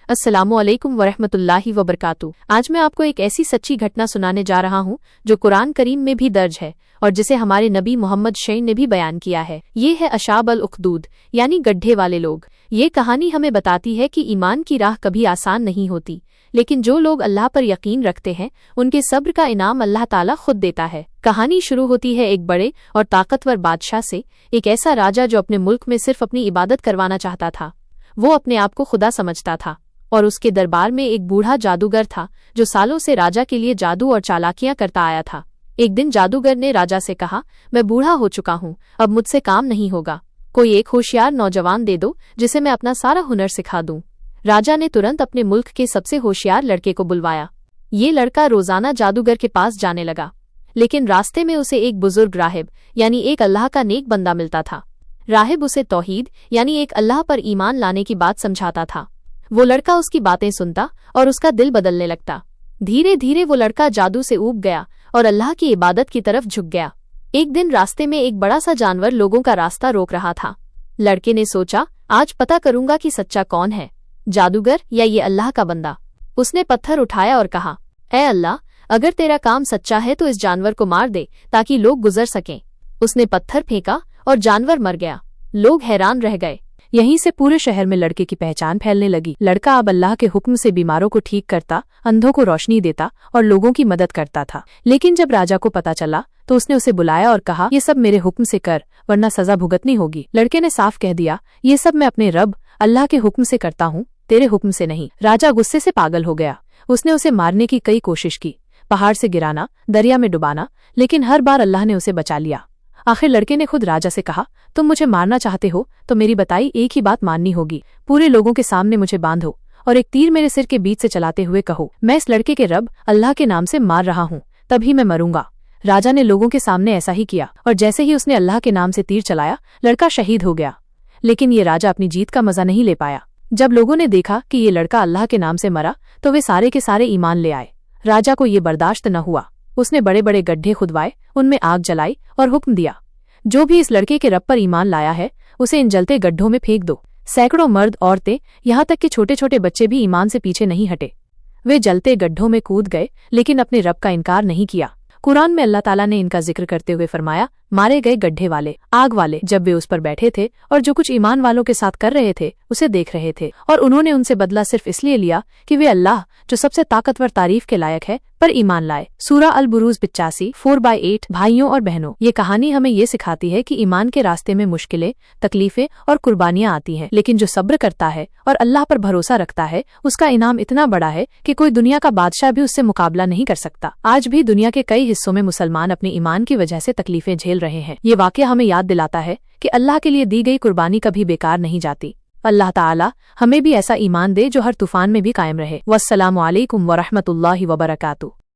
अस्सलामुअलैकुम वरहमतुल्लाहि वबरकातुहू। आज मैं आपको एक ऐसी सच्ची घटना सुनाने जा रहा हूँ जो कुरान करीम में भी दर्ज है और जिसे हमारे नबी मोहम्मद शैन ने भी बयान किया है। ये है अशाब अल उखदूद यानी गड्ढे वाले लोग। ये कहानी हमें बताती है कि ईमान की राह कभी आसान नहीं होती, लेकिन जो लोग अल्लाह पर यकीन रखते हैं उनके सब्र का इनाम अल्लाह ताला खुद देता है। कहानी शुरू होती है एक बड़े और ताकतवर बादशाह से। एक ऐसा राजा जो अपने मुल्क में सिर्फ अपनी इबादत करवाना चाहता था। वो अपने आप को खुदा समझता था और उसके दरबार में एक बूढ़ा जादूगर था जो सालों से राजा के लिए जादू और चालाकियां करता आया था। एक दिन जादूगर ने राजा से कहा, मैं बूढ़ा हो चुका हूँ, अब मुझसे काम नहीं होगा। कोई एक होशियार नौजवान दे दो जिसे मैं अपना सारा हुनर सिखा दूं। राजा ने तुरंत अपने मुल्क के सबसे होशियार लड़के को बुलवाया। ये लड़का रोजाना जादूगर के पास जाने लगा, लेकिन रास्ते में उसे एक बुजुर्ग राहिब यानी एक अल्लाह का नेक बंदा मिलता था। राहिब उसे तौहीद यानी एक अल्लाह पर ईमान लाने की बात समझाता था। वो लड़का उसकी बातें सुनता और उसका दिल बदलने लगता। धीरे धीरे वो लड़का जादू से ऊब गया और अल्लाह की इबादत की तरफ झुक गया। एक दिन रास्ते में एक बड़ा सा जानवर लोगों का रास्ता रोक रहा था। लड़के ने सोचा, आज पता करूंगा कि सच्चा कौन है, जादूगर या ये अल्लाह का बंदा। उसने पत्थर उठाया और कहा, ऐ अल्लाह, अगर तेरा काम सच्चा है तो इस जानवर को मार दे ताकि लोग गुजर सकें। उसने पत्थर फेंका और जानवर मर गया। लोग हैरान रह गए। यहीं से पूरे शहर में लड़के की पहचान फैलने लगी। लड़का अब अल्लाह के हुक्म से बीमारों को ठीक करता, अंधों को रोशनी देता और लोगों की मदद करता था। लेकिन जब राजा को पता चला तो उसने उसे बुलाया और कहा, ये सब मेरे हुक्म से कर वरना सजा भुगतनी होगी। लड़के ने साफ कह दिया, ये सब मैं अपने रब अल्लाह के हुक्म से करता हूँ, तेरे हुक्म से नहीं। राजा गुस्से से पागल हो गया। उसने उसे मारने की कई कोशिश की, पहाड़ से गिराना, दरिया में डुबाना, लेकिन हर बार अल्लाह ने उसे बचा लिया। आखिर लड़के ने खुद राजा से कहा, तुम मुझे मारना चाहते हो तो मेरी बताई एक ही बात माननी होगी। पूरे लोगों के सामने मुझे बांधो और एक तीर मेरे सिर के बीच से चलाते हुए कहो, मैं इस लड़के के रब अल्लाह के नाम से मार रहा हूँ, तभी मैं मरूंगा। राजा ने लोगों के सामने ऐसा ही किया और जैसे ही उसने अल्लाह के नाम से तीर चलाया, लड़का शहीद हो गया। लेकिन ये राजा अपनी जीत का मजा नहीं ले पाया। जब लोगों ने देखा कि ये लड़का अल्लाह के नाम से मरा तो वे सारे के सारे ईमान ले आए। राजा को ये बर्दाश्त न हुआ। उसने बड़े बड़े गड्ढे खुदवाए, उनमें आग जलाई और हुक्म दिया, जो भी इस लड़के के रब पर ईमान लाया है उसे इन जलते गड्ढों में फेंक दो। सैकड़ों मर्द, औरतें, यहाँ तक कि छोटे छोटे बच्चे भी ईमान से पीछे नहीं हटे। वे जलते गड्ढों में कूद गए लेकिन अपने रब का इनकार नहीं किया। कुरान में अल्लाह ताला ने इनका जिक्र करते हुए फरमाया, मारे गए गड्ढे वाले, आग वाले, जब वे उस पर बैठे थे और जो कुछ ईमान वालों के साथ कर रहे थे उसे देख रहे थे, और उन्होंने उनसे बदला सिर्फ इसलिए लिया कि वे अल्लाह जो सबसे ताकतवर तारीफ के लायक है पर ईमान लाए। सूरा अल बुरूज 85 4/8। भाइयों और बहनों, ये कहानी हमें ये सिखाती है कि ईमान के रास्ते में मुश्किलें, तकलीफें और कुर्बानियां आती हैं, लेकिन जो सब्र करता है और अल्लाह पर भरोसा रखता है उसका इनाम इतना बड़ा है कि कोई दुनिया का बादशाह भी उससे मुकाबला नहीं कर सकता। आज भी दुनिया के कई हिस्सों में मुसलमान अपने ईमान की वजह से तकलीफें झेल रहे हैं। ये वाकया हमें याद दिलाता है कि अल्लाह के लिए दी गई कुर्बानी कभी बेकार नहीं जाती। अल्लाह ताला हमें भी ऐसा ईमान दे जो हर तूफान में भी कायम रहे। वस्सलामु अलैकुम वरहमतुल्लाहि वबरकातुहू।